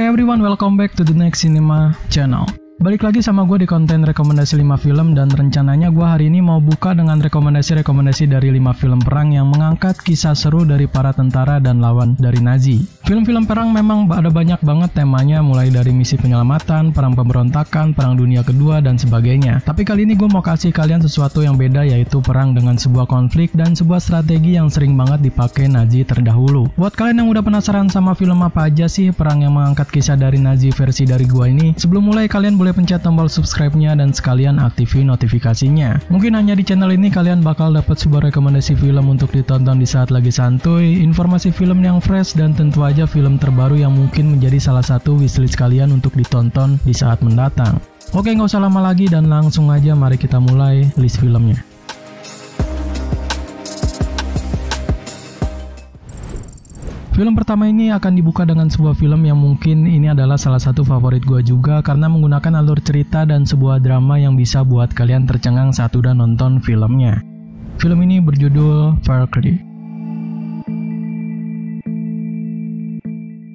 Hi everyone, welcome back to the Next Cinema channel. Balik lagi sama gue di konten rekomendasi 5 film, dan rencananya gue hari ini mau buka dengan rekomendasi dari 5 film perang yang mengangkat kisah seru dari para tentara dan lawan dari Nazi. Film-film perang memang ada banyak banget temanya, mulai dari misi penyelamatan, perang pemberontakan, perang dunia kedua, dan sebagainya. Tapi kali ini gue mau kasih kalian sesuatu yang beda, yaitu perang dengan sebuah konflik dan sebuah strategi yang sering banget dipakai Nazi terdahulu. Buat kalian yang udah penasaran sama film apa aja sih perang yang mengangkat kisah dari Nazi versi dari gue ini, sebelum mulai kalian boleh pencet tombol subscribe-nya dan sekalian aktifin notifikasinya. Mungkin hanya di channel ini kalian bakal dapat sebuah rekomendasi film untuk ditonton di saat lagi santuy, informasi film yang fresh, dan tentu aja film terbaru yang mungkin menjadi salah satu wishlist kalian untuk ditonton di saat mendatang. Oke, nggak usah lama lagi dan langsung aja mari kita mulai list filmnya. Film pertama ini akan dibuka dengan sebuah film yang mungkin ini adalah salah satu favorit gue juga, karena menggunakan alur cerita dan sebuah drama yang bisa buat kalian tercengang saat udah nonton filmnya. Film ini berjudul Valkyrie.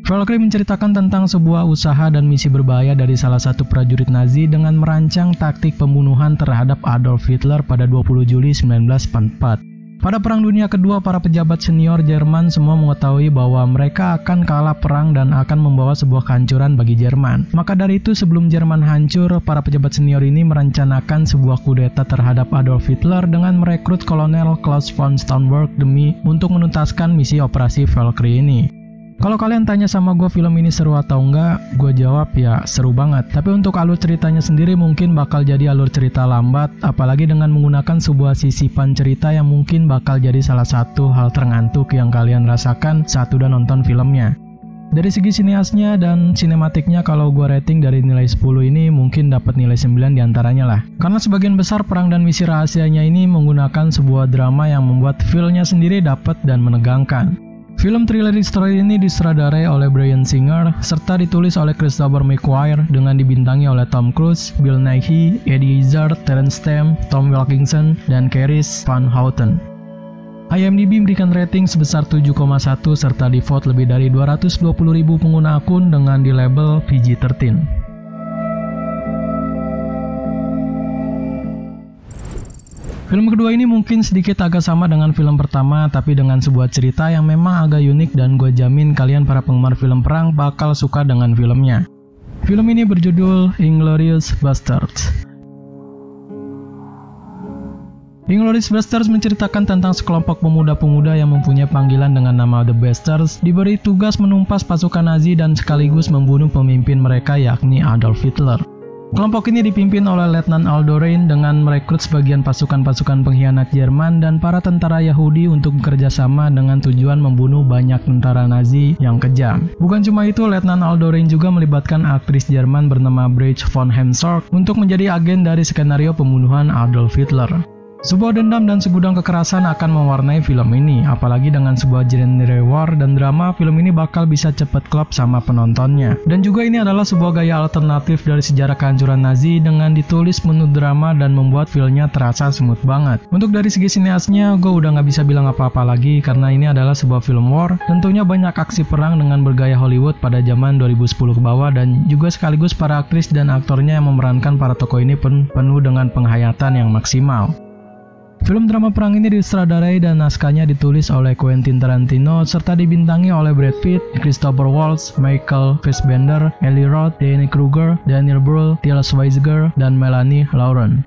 Valkyrie menceritakan tentang sebuah usaha dan misi berbahaya dari salah satu prajurit Nazi dengan merancang taktik pembunuhan terhadap Adolf Hitler pada 20 Juli 1944. Pada Perang Dunia Kedua, para pejabat senior Jerman semua mengetahui bahwa mereka akan kalah perang dan akan membawa sebuah kehancuran bagi Jerman. Maka dari itu, sebelum Jerman hancur, para pejabat senior ini merencanakan sebuah kudeta terhadap Adolf Hitler dengan merekrut Kolonel Klaus von Stauffenberg demi untuk menuntaskan misi operasi Valkyrie ini. Kalau kalian tanya sama gue film ini seru atau enggak, gue jawab ya seru banget. Tapi untuk alur ceritanya sendiri mungkin bakal jadi alur cerita lambat, apalagi dengan menggunakan sebuah sisipan cerita yang mungkin bakal jadi salah satu hal terantuk yang kalian rasakan saat udah nonton filmnya. Dari segi sineasnya dan sinematiknya, kalau gue rating dari nilai 10 ini mungkin dapat nilai 9 diantaranya lah. Karena sebagian besar perang dan misi rahasianya ini menggunakan sebuah drama yang membuat feel-nya sendiri dapat dan menegangkan. Film thriller history ini disutradarai oleh Bryan Singer serta ditulis oleh Christopher McQuarrie dengan dibintangi oleh Tom Cruise, Bill Nighy, Eddie Izzard, Terence Stamp, Tom Wilkinson, dan Carice Van Houten. IMDb memberikan rating sebesar 7,1 serta di-vote lebih dari 220.000 pengguna akun dengan di label PG-13. Film kedua ini mungkin sedikit agak sama dengan film pertama, tapi dengan sebuah cerita yang memang agak unik dan gue jamin kalian para penggemar film perang bakal suka dengan filmnya. Film ini berjudul Inglourious Basterds. Inglourious Basterds menceritakan tentang sekelompok pemuda-pemuda yang mempunyai panggilan dengan nama The Bastards diberi tugas menumpas pasukan Nazi dan sekaligus membunuh pemimpin mereka, yakni Adolf Hitler. Kelompok ini dipimpin oleh Letnan Aldo Rain dengan merekrut sebagian pasukan-pasukan pengkhianat Jerman dan para tentara Yahudi untuk bekerja sama dengan tujuan membunuh banyak tentara Nazi yang kejam. Bukan cuma itu, Letnan Aldo Rain juga melibatkan aktris Jerman bernama Brecht von Heemskerck untuk menjadi agen dari skenario pembunuhan Adolf Hitler. Sebuah dendam dan segudang kekerasan akan mewarnai film ini, apalagi dengan sebuah genre war dan drama, film ini bakal bisa cepet klop sama penontonnya. Dan juga ini adalah sebuah gaya alternatif dari sejarah kehancuran Nazi dengan ditulis penuh drama dan membuat filmnya terasa smooth banget. Untuk dari segi sineasnya, gue udah gak bisa bilang apa-apa lagi karena ini adalah sebuah film war. Tentunya banyak aksi perang dengan bergaya Hollywood pada zaman 2010 ke bawah, dan juga sekaligus para aktris dan aktornya yang memerankan para tokoh ini penuh dengan penghayatan yang maksimal. Film drama perang ini disutradarai dan naskahnya ditulis oleh Quentin Tarantino serta dibintangi oleh Brad Pitt, Christopher Waltz, Michael Fassbender, Eli Roth, Diane Kruger, Daniel Brühl, Til Schweiger, dan Melanie Laurent.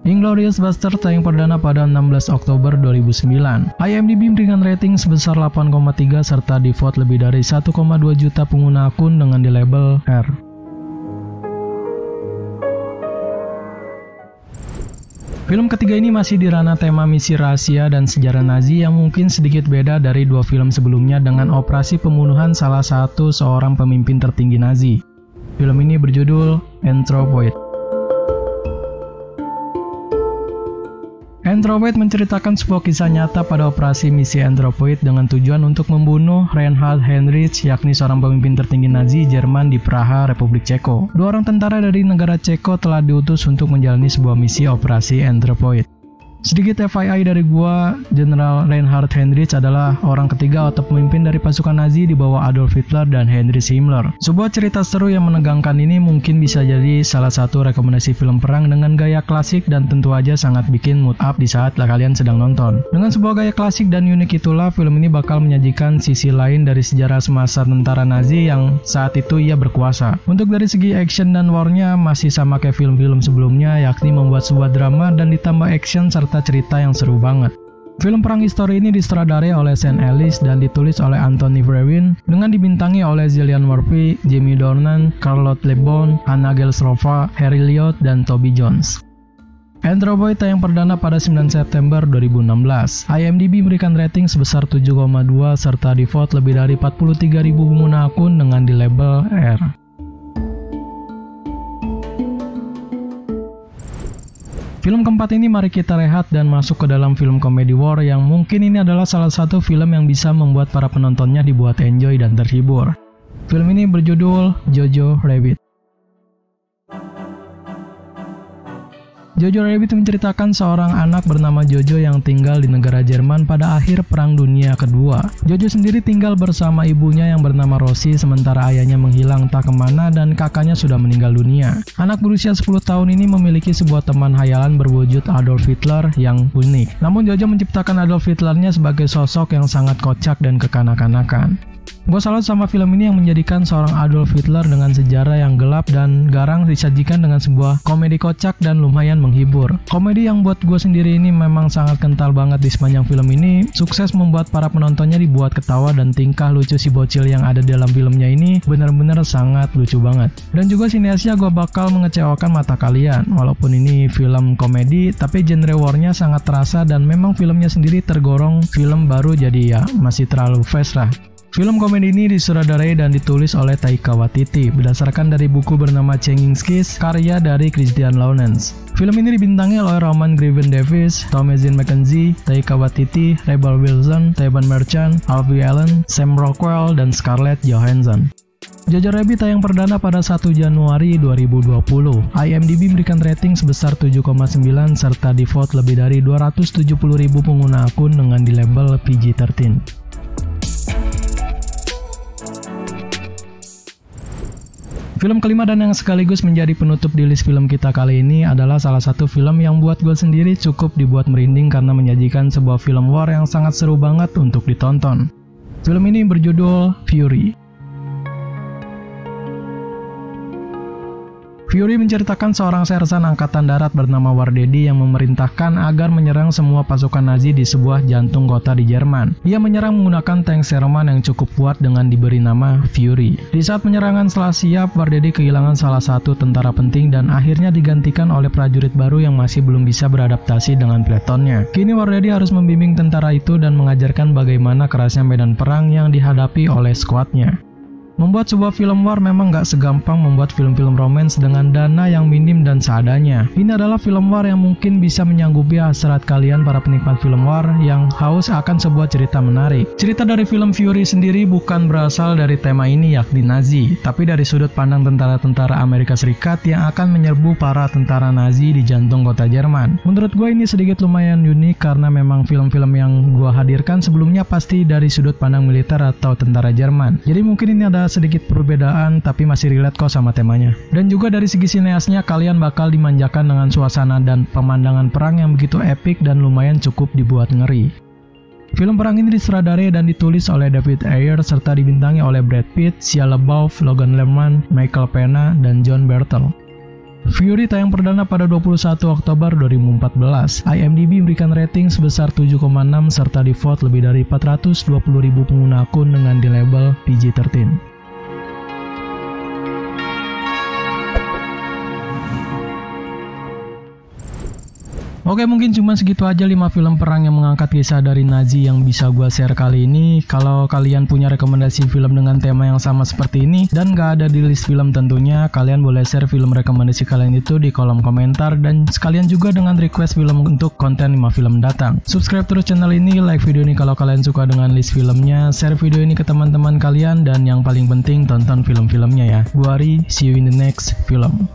Inglourious Basterds tayang perdana pada 16 Oktober 2009. IMDb memberikan rating sebesar 8,3 serta di-vote lebih dari 1,2 juta pengguna akun dengan di label R. Film ketiga ini masih di ranah tema misi rahasia dan sejarah Nazi yang mungkin sedikit beda dari dua film sebelumnya dengan operasi pembunuhan salah satu seorang pemimpin tertinggi Nazi. Film ini berjudul Anthropoid. Anthropoid menceritakan sebuah kisah nyata pada operasi misi Anthropoid dengan tujuan untuk membunuh Reinhard Heinrich, yakni seorang pemimpin tertinggi Nazi Jerman di Praha, Republik Ceko. Dua orang tentara dari negara Ceko telah diutus untuk menjalani sebuah misi operasi Anthropoid. Sedikit FYI dari gua, Jenderal Reinhard Heydrich adalah orang ketiga atau pemimpin dari pasukan Nazi di bawah Adolf Hitler dan Heinrich Himmler. Sebuah cerita seru yang menegangkan ini mungkin bisa jadi salah satu rekomendasi film perang dengan gaya klasik dan tentu aja sangat bikin mood up di saat kalian sedang nonton. Dengan sebuah gaya klasik dan unik itulah film ini bakal menyajikan sisi lain dari sejarah semasa tentara Nazi yang saat itu ia berkuasa. Untuk dari segi action dan war-nya masih sama kayak film-film sebelumnya, yakni membuat sebuah drama dan ditambah action serta cerita yang seru banget. Film perang histori ini disutradarai oleh Sam Ellis dan ditulis oleh Anthony Brewin dengan dibintangi oleh Cillian Murphy, Jamie Dornan, Charlotte Le Bon, Anna Gelstrova, Harry Lloyd, dan Toby Jones. Andrew Boy tayang perdana pada 9 September 2016. IMDb memberikan rating sebesar 7,2 serta di-vote lebih dari 43.000 pengguna akun dengan di label R. Film keempat ini mari kita rehat dan masuk ke dalam film komedi war yang mungkin ini adalah salah satu film yang bisa membuat para penontonnya dibuat enjoy dan terhibur. Film ini berjudul Jojo Rabbit. Jojo Rabbit menceritakan seorang anak bernama Jojo yang tinggal di negara Jerman pada akhir Perang Dunia Kedua. Jojo sendiri tinggal bersama ibunya yang bernama Rosie sementara ayahnya menghilang tak kemana dan kakaknya sudah meninggal dunia. Anak berusia 10 tahun ini memiliki sebuah teman hayalan berwujud Adolf Hitler yang unik. Namun Jojo menciptakan Adolf Hitlernya sebagai sosok yang sangat kocak dan kekanak-kanakan. Gue salut sama film ini yang menjadikan seorang Adolf Hitler dengan sejarah yang gelap dan garang disajikan dengan sebuah komedi kocak dan lumayan menghibur. Komedi yang buat gue sendiri ini memang sangat kental banget di sepanjang film ini, sukses membuat para penontonnya dibuat ketawa dan tingkah lucu si bocil yang ada dalam filmnya ini benar-benar sangat lucu banget. Dan juga sineasnya gue bakal mengecewakan mata kalian, walaupun ini film komedi tapi genre war-nya sangat terasa dan memang filmnya sendiri tergolong film baru jadi ya masih terlalu fresh lah. Film komedi ini disutradarai dan ditulis oleh Taika Waititi berdasarkan dari buku bernama Changing Skies karya dari Christian Lawrence. Film ini dibintangi oleh Roman Griffin Davis, Thomasin McKenzie, Taika Waititi, Rebel Wilson, Stephen Merchant, Harvey Allen, Sam Rockwell, dan Scarlett Johansson. Jojo Rabbit tayang perdana pada 1 Januari 2020. IMDb memberikan rating sebesar 7,9 serta di-vote lebih dari 270.000 pengguna akun dengan di label PG-13. Film kelima dan yang sekaligus menjadi penutup di list film kita kali ini adalah salah satu film yang buat gue sendiri cukup dibuat merinding karena menyajikan sebuah film war yang sangat seru banget untuk ditonton. Film ini berjudul Fury. Fury menceritakan seorang sersan angkatan darat bernama Wardedi yang memerintahkan agar menyerang semua pasukan Nazi di sebuah jantung kota di Jerman. Ia menyerang menggunakan tank Sherman yang cukup kuat dengan diberi nama Fury. Di saat penyerangan setelah siap, Wardedi kehilangan salah satu tentara penting dan akhirnya digantikan oleh prajurit baru yang masih belum bisa beradaptasi dengan pletonnya. Kini Wardedi harus membimbing tentara itu dan mengajarkan bagaimana kerasnya medan perang yang dihadapi oleh skuadnya. Membuat sebuah film war memang gak segampang membuat film-film romance dengan dana yang minim dan seadanya. Ini adalah film war yang mungkin bisa menyanggupi hasrat kalian para penikmat film war yang haus akan sebuah cerita menarik. Cerita dari film Fury sendiri bukan berasal dari tema ini yakni Nazi, tapi dari sudut pandang tentara-tentara Amerika Serikat yang akan menyerbu para tentara Nazi di jantung kota Jerman. Menurut gue ini sedikit lumayan unik karena memang film-film yang gue hadirkan sebelumnya pasti dari sudut pandang militer atau tentara Jerman. Jadi mungkin ini ada sedikit perbedaan tapi masih relate kok sama temanya. Dan juga dari segi sineasnya kalian bakal dimanjakan dengan suasana dan pemandangan perang yang begitu epik dan lumayan cukup dibuat ngeri. Film perang ini disutradarai dan ditulis oleh David Ayer serta dibintangi oleh Brad Pitt, Shia LaBeouf, Logan Lerman, Michael Pena, dan John Bertel. Fury tayang perdana pada 21 Oktober 2014. IMDb memberikan rating sebesar 7,6 serta di-vote lebih dari 420.000 pengguna akun dengan di label PG-13. Oke, mungkin cuma segitu aja 5 film perang yang mengangkat kisah dari Nazi yang bisa gue share kali ini. Kalau kalian punya rekomendasi film dengan tema yang sama seperti ini dan gak ada di list film tentunya, kalian boleh share film rekomendasi kalian itu di kolom komentar dan sekalian juga dengan request film untuk konten 5 film datang. Subscribe terus channel ini, like video ini kalau kalian suka dengan list filmnya, share video ini ke teman-teman kalian, dan yang paling penting tonton film-filmnya ya. Gua Ari, see you in the next film.